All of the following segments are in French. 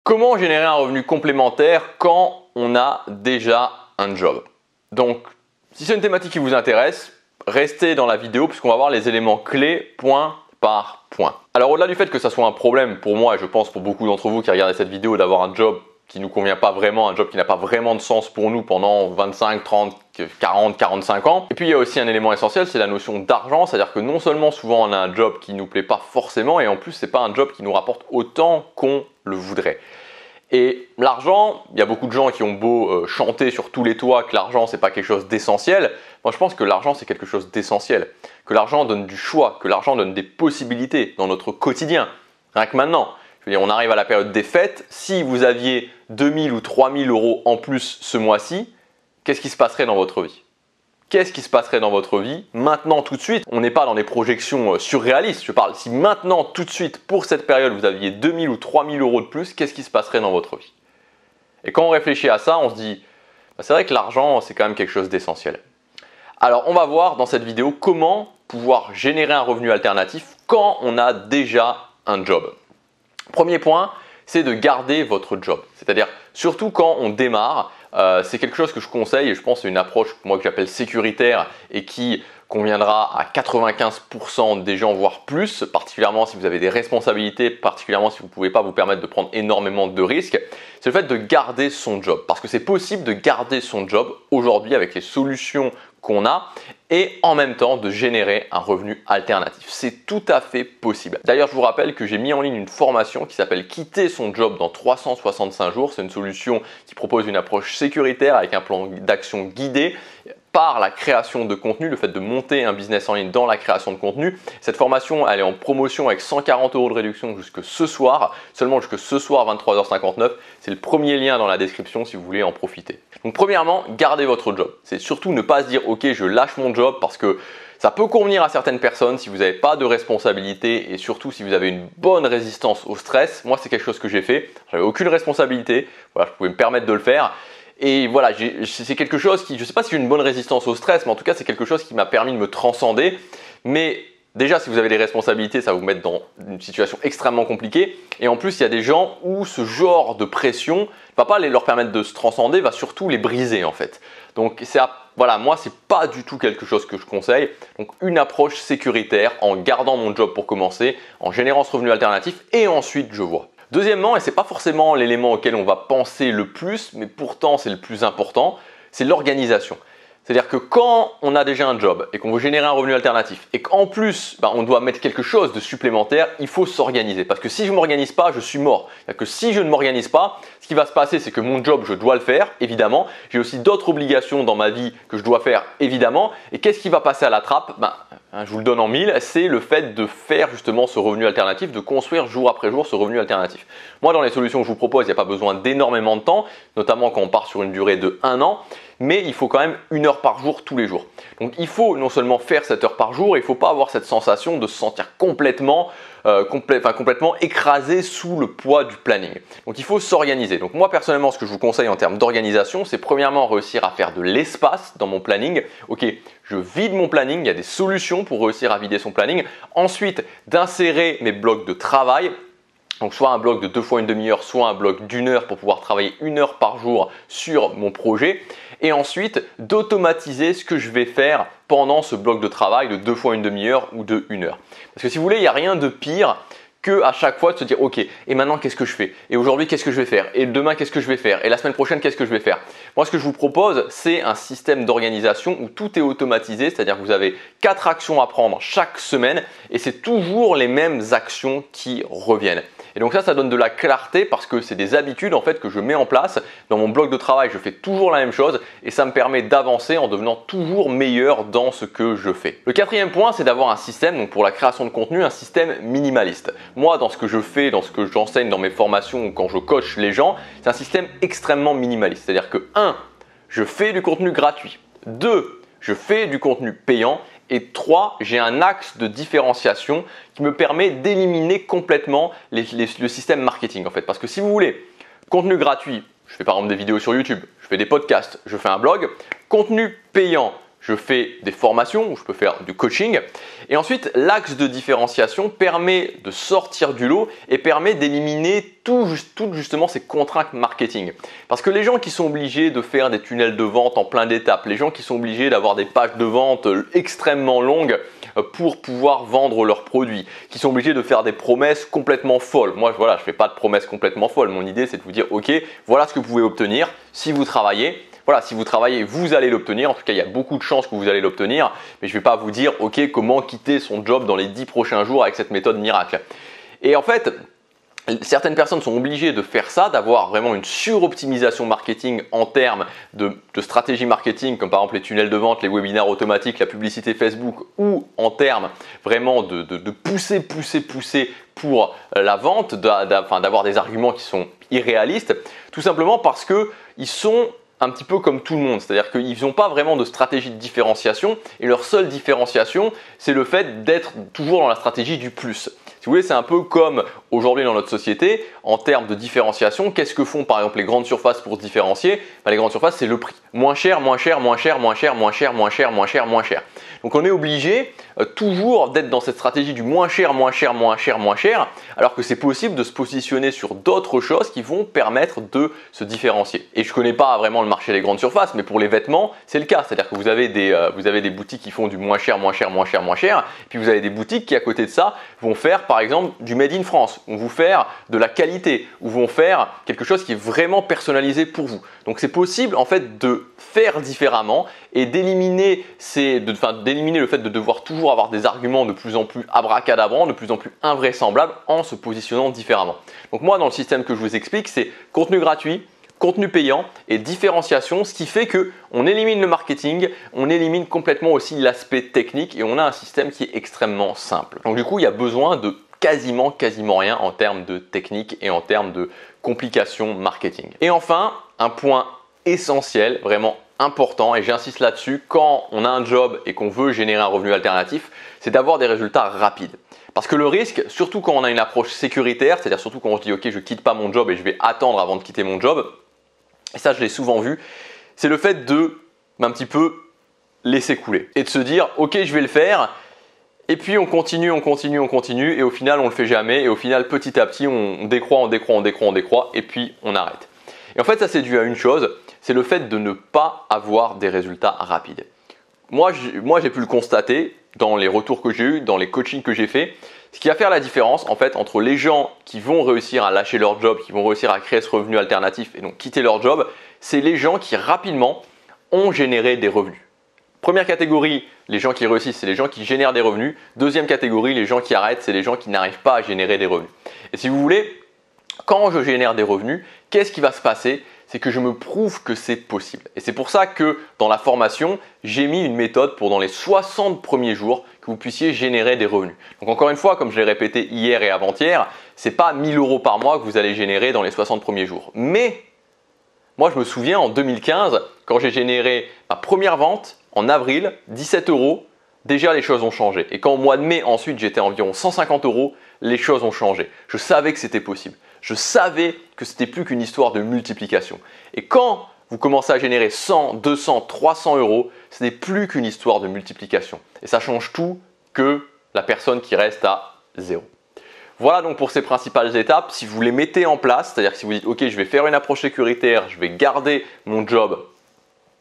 Comment générer un revenu complémentaire quand on a déjà un job? Donc, si c'est une thématique qui vous intéresse, restez dans la vidéo puisqu'on va voir les éléments clés point par point. Alors, au-delà du fait que ça soit un problème pour moi et je pense pour beaucoup d'entre vous qui regardez cette vidéo d'avoir un job qui ne nous convient pas vraiment, un job qui n'a pas vraiment de sens pour nous pendant 25, 30, 40, 45 ans. Et puis il y a aussi un élément essentiel, c'est la notion d'argent, c'est-à-dire que non seulement souvent on a un job qui ne nous plaît pas forcément et en plus c'est pas un job qui nous rapporte autant qu'on le voudrait. Et l'argent, il y a beaucoup de gens qui ont beau chanter sur tous les toits que l'argent c'est pas quelque chose d'essentiel. Moi je pense que l'argent c'est quelque chose d'essentiel, que l'argent donne du choix, que l'argent donne des possibilités dans notre quotidien. Rien que maintenant. Je veux dire, on arrive à la période des fêtes, si vous aviez 2000 ou 3000 euros en plus ce mois-ci, qu'est-ce qui se passerait dans votre vie? Qu'est-ce qui se passerait dans votre vie maintenant tout de suite? On n'est pas dans des projections surréalistes, je parle si maintenant tout de suite pour cette période vous aviez 2000 ou 3000 euros de plus, qu'est-ce qui se passerait dans votre vie? Et quand on réfléchit à ça, on se dit, c'est vrai que l'argent c'est quand même quelque chose d'essentiel. Alors on va voir dans cette vidéo comment pouvoir générer un revenu alternatif quand on a déjà un job. Premier point, c'est de garder votre job. C'est-à-dire, surtout quand on démarre, c'est quelque chose que je conseille et je pense que c'est une approche moi que j'appelle sécuritaire et qui conviendra à 95% des gens, voire plus, particulièrement si vous avez des responsabilités, particulièrement si vous ne pouvez pas vous permettre de prendre énormément de risques, c'est le fait de garder son job. Parce que c'est possible de garder son job aujourd'hui avec les solutions qu'on a et en même temps de générer un revenu alternatif. C'est tout à fait possible. D'ailleurs, je vous rappelle que j'ai mis en ligne une formation qui s'appelle Quitter son job dans 365 jours. C'est une solution qui propose une approche sécuritaire avec un plan d'action guidé par la création de contenu, le fait de monter un business en ligne dans la création de contenu. Cette formation, elle est en promotion avec 140 € de réduction jusque ce soir, seulement jusque ce soir 23h59. C'est le premier lien dans la description si vous voulez en profiter. Donc premièrement, gardez votre job. C'est surtout ne pas se dire ok, je lâche mon job parce que ça peut convenir à certaines personnes si vous n'avez pas de responsabilité et surtout si vous avez une bonne résistance au stress. Moi, c'est quelque chose que j'ai fait. J'avais aucune responsabilité. Voilà, je pouvais me permettre de le faire. Et voilà, c'est quelque chose qui, je ne sais pas si j'ai une bonne résistance au stress, mais en tout cas, c'est quelque chose qui m'a permis de me transcender. Mais déjà, si vous avez des responsabilités, ça va vous mettre dans une situation extrêmement compliquée. Et en plus, il y a des gens où ce genre de pression ne va pas leur permettre de se transcender, va surtout les briser en fait. Donc voilà, moi, c'est pas du tout quelque chose que je conseille. Donc une approche sécuritaire en gardant mon job pour commencer, en générant ce revenu alternatif et ensuite je vois. Deuxièmement, et ce n'est pas forcément l'élément auquel on va penser le plus, mais pourtant c'est le plus important, c'est l'organisation. C'est-à-dire que quand on a déjà un job et qu'on veut générer un revenu alternatif et qu'en plus on doit mettre quelque chose de supplémentaire, il faut s'organiser. Parce que si je ne m'organise pas, je suis mort. C'est-à-dire que si je ne m'organise pas, ce qui va se passer, c'est que mon job, je dois le faire, évidemment. J'ai aussi d'autres obligations dans ma vie que je dois faire, évidemment. Et qu'est-ce qui va passer à la trappe? Je vous le donne en mille, c'est le fait de faire justement ce revenu alternatif, de construire jour après jour ce revenu alternatif. Moi, dans les solutions que je vous propose, il n'y a pas besoin d'énormément de temps, notamment quand on part sur une durée de 1 an, mais il faut quand même 1 heure par jour tous les jours. Donc il faut non seulement faire cette heure par jour, il ne faut pas avoir cette sensation de se sentir complètement écrasé sous le poids du planning. Donc il faut s'organiser. Donc moi personnellement, ce que je vous conseille en termes d'organisation, c'est premièrement réussir à faire de l'espace dans mon planning. Ok, je vide mon planning, il y a des solutions pour réussir à vider son planning. Ensuite, d'insérer mes blocs de travail. Donc soit un bloc de 2 fois une demi-heure, soit un bloc d'1 heure pour pouvoir travailler 1 heure par jour sur mon projet. Et ensuite, d'automatiser ce que je vais faire pendant ce bloc de travail de 2 fois une demi-heure ou de 1 heure. Parce que si vous voulez, il n'y a rien de pire que à chaque fois de se dire ok, et maintenant qu'est-ce que je fais? Et aujourd'hui qu'est-ce que je vais faire? Et demain qu'est-ce que je vais faire? Et la semaine prochaine qu'est-ce que je vais faire? Moi ce que je vous propose, c'est un système d'organisation où tout est automatisé, c'est-à-dire que vous avez 4 actions à prendre chaque semaine et c'est toujours les mêmes actions qui reviennent. Et donc ça donne de la clarté parce que c'est des habitudes en fait que je mets en place. Dans mon bloc de travail, je fais toujours la même chose et ça me permet d'avancer en devenant toujours meilleur dans ce que je fais. Le 4e point, c'est d'avoir un système, donc pour la création de contenu, un système minimaliste. Moi, dans ce que je fais, dans ce que j'enseigne dans mes formations ou quand je coach les gens, c'est un système extrêmement minimaliste. C'est-à-dire que 1, je fais du contenu gratuit. 2, je fais du contenu payant. Et 3, j'ai un axe de différenciation qui me permet d'éliminer complètement le système marketing en fait. Parce que si vous voulez, contenu gratuit, je fais par exemple des vidéos sur YouTube, je fais des podcasts, je fais un blog. Contenu payant, je fais des formations, où je peux faire du coaching. Et ensuite, l'axe de différenciation permet de sortir du lot et permet d'éliminer toutes justement ces contraintes marketing. Parce que les gens qui sont obligés de faire des tunnels de vente en plein d'étapes, les gens qui sont obligés d'avoir des pages de vente extrêmement longues pour pouvoir vendre leurs produits, qui sont obligés de faire des promesses complètement folles. Moi, voilà, je ne fais pas de promesses complètement folles. Mon idée, c'est de vous dire, ok, voilà ce que vous pouvez obtenir si vous travaillez. Voilà, si vous travaillez, vous allez l'obtenir. En tout cas, il y a beaucoup de chances que vous allez l'obtenir. Mais je ne vais pas vous dire, ok, comment quitter son job dans les 10 prochains jours avec cette méthode miracle. Et en fait, certaines personnes sont obligées de faire ça, d'avoir vraiment une suroptimisation marketing en termes de stratégie marketing, comme par exemple les tunnels de vente, les webinaires automatiques, la publicité Facebook, ou en termes vraiment de pousser pour la vente, d'avoir des arguments qui sont irréalistes, tout simplement parce qu'ils sont un petit peu comme tout le monde, c'est-à-dire qu'ils n'ont pas vraiment de stratégie de différenciation et leur seule différenciation, c'est le fait d'être toujours dans la stratégie du plus. Si vous voulez, c'est un peu comme aujourd'hui dans notre société, en termes de différenciation, qu'est-ce que font par exemple les grandes surfaces pour se différencier? Les grandes surfaces, c'est le prix. Moins cher, moins cher, moins cher, moins cher, moins cher, moins cher, moins cher, moins cher. Donc on est obligé toujours d'être dans cette stratégie du moins cher, moins cher, moins cher, moins cher, alors que c'est possible de se positionner sur d'autres choses qui vont permettre de se différencier. Et je ne connais pas vraiment le marché des grandes surfaces, mais pour les vêtements, c'est le cas. C'est-à-dire que vous avez des boutiques qui font du moins cher, moins cher, moins cher, moins cher, et puis vous avez des boutiques qui à côté de ça vont faire par exemple du Made in France, vont vous faire de la qualité, ou vont faire quelque chose qui est vraiment personnalisé pour vous. Donc c'est possible en fait de faire différemment et d'éliminer le fait de devoir toujours avoir des arguments de plus en plus abracadabrants, de plus en plus invraisemblables en se positionnant différemment. Donc moi dans le système que je vous explique, c'est contenu gratuit, contenu payant et différenciation, ce qui fait qu'on élimine le marketing, on élimine complètement aussi l'aspect technique et on a un système qui est extrêmement simple. Donc du coup, il y a besoin de quasiment rien en termes de technique et en termes de complications marketing. Et enfin, un point essentiel, vraiment important, et j'insiste là-dessus, quand on a un job et qu'on veut générer un revenu alternatif, c'est d'avoir des résultats rapides. Parce que le risque, surtout quand on a une approche sécuritaire, c'est-à-dire surtout quand on se dit ok, je ne quitte pas mon job et je vais attendre avant de quitter mon job, et ça je l'ai souvent vu, c'est le fait de un petit peu laisser couler et de se dire ok, je vais le faire. Et puis on continue et au final on le fait jamais et au final petit à petit on décroît et puis on arrête. Et en fait ça c'est dû à une chose, c'est le fait de ne pas avoir des résultats rapides. Moi j'ai pu le constater dans les retours que j'ai eus, dans les coachings que j'ai fait. Ce qui va faire la différence en fait entre les gens qui vont réussir à lâcher leur job, qui vont réussir à créer ce revenu alternatif et donc quitter leur job, c'est les gens qui rapidement ont généré des revenus. Première catégorie, les gens qui réussissent, c'est les gens qui génèrent des revenus. Deuxième catégorie, les gens qui arrêtent, c'est les gens qui n'arrivent pas à générer des revenus. Et si vous voulez, quand je génère des revenus, qu'est-ce qui va se passer? C'est que je me prouve que c'est possible. Et c'est pour ça que dans la formation, j'ai mis une méthode pour dans les 60 premiers jours que vous puissiez générer des revenus. Donc encore une fois, comme je l'ai répété hier et avant-hier, ce n'est pas 1 000 € par mois que vous allez générer dans les 60 premiers jours. Mais moi, je me souviens en 2015, quand j'ai généré ma première vente, en avril, 17 €, déjà les choses ont changé. Et quand au mois de mai, ensuite, j'étais à environ 150 €, les choses ont changé. Je savais que c'était possible. Je savais que ce n'était plus qu'une histoire de multiplication. Et quand vous commencez à générer 100, 200, 300 €, ce n'est plus qu'une histoire de multiplication. Et ça change tout que la personne qui reste à 0. Voilà donc pour ces principales étapes. Si vous les mettez en place, c'est-à-dire que si vous dites ok, je vais faire une approche sécuritaire, je vais garder mon job,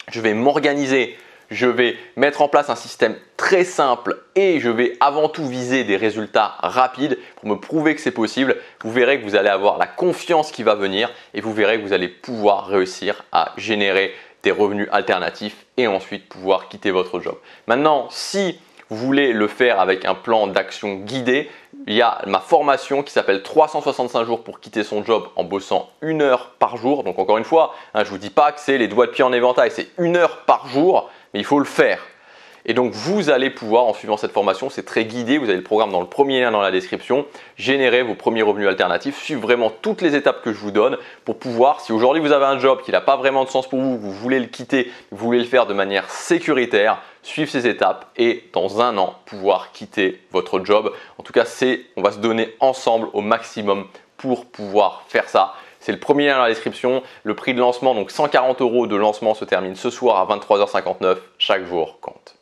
je vais m'organiser, je vais mettre en place un système très simple et je vais avant tout viser des résultats rapides pour me prouver que c'est possible. Vous verrez que vous allez avoir la confiance qui va venir et vous verrez que vous allez pouvoir réussir à générer des revenus alternatifs et ensuite pouvoir quitter votre job. Maintenant, si vous voulez le faire avec un plan d'action guidé, il y a ma formation qui s'appelle 365 jours pour quitter son job en bossant 1 heure par jour. Donc encore une fois, je ne vous dis pas que c'est les doigts de pied en éventail, c'est 1 heure par jour, mais il faut le faire. Et donc vous allez pouvoir, en suivant cette formation, c'est très guidé, vous avez le programme dans le premier lien dans la description, générer vos premiers revenus alternatifs, suivre vraiment toutes les étapes que je vous donne pour pouvoir, si aujourd'hui vous avez un job qui n'a pas vraiment de sens pour vous, vous voulez le quitter, vous voulez le faire de manière sécuritaire, suivre ces étapes et dans 1 an pouvoir quitter votre job. En tout cas, on va se donner ensemble au maximum pour pouvoir faire ça. C'est le premier lien dans la description. Le prix de lancement, donc 140 € de lancement, se termine ce soir à 23h59. Chaque jour compte.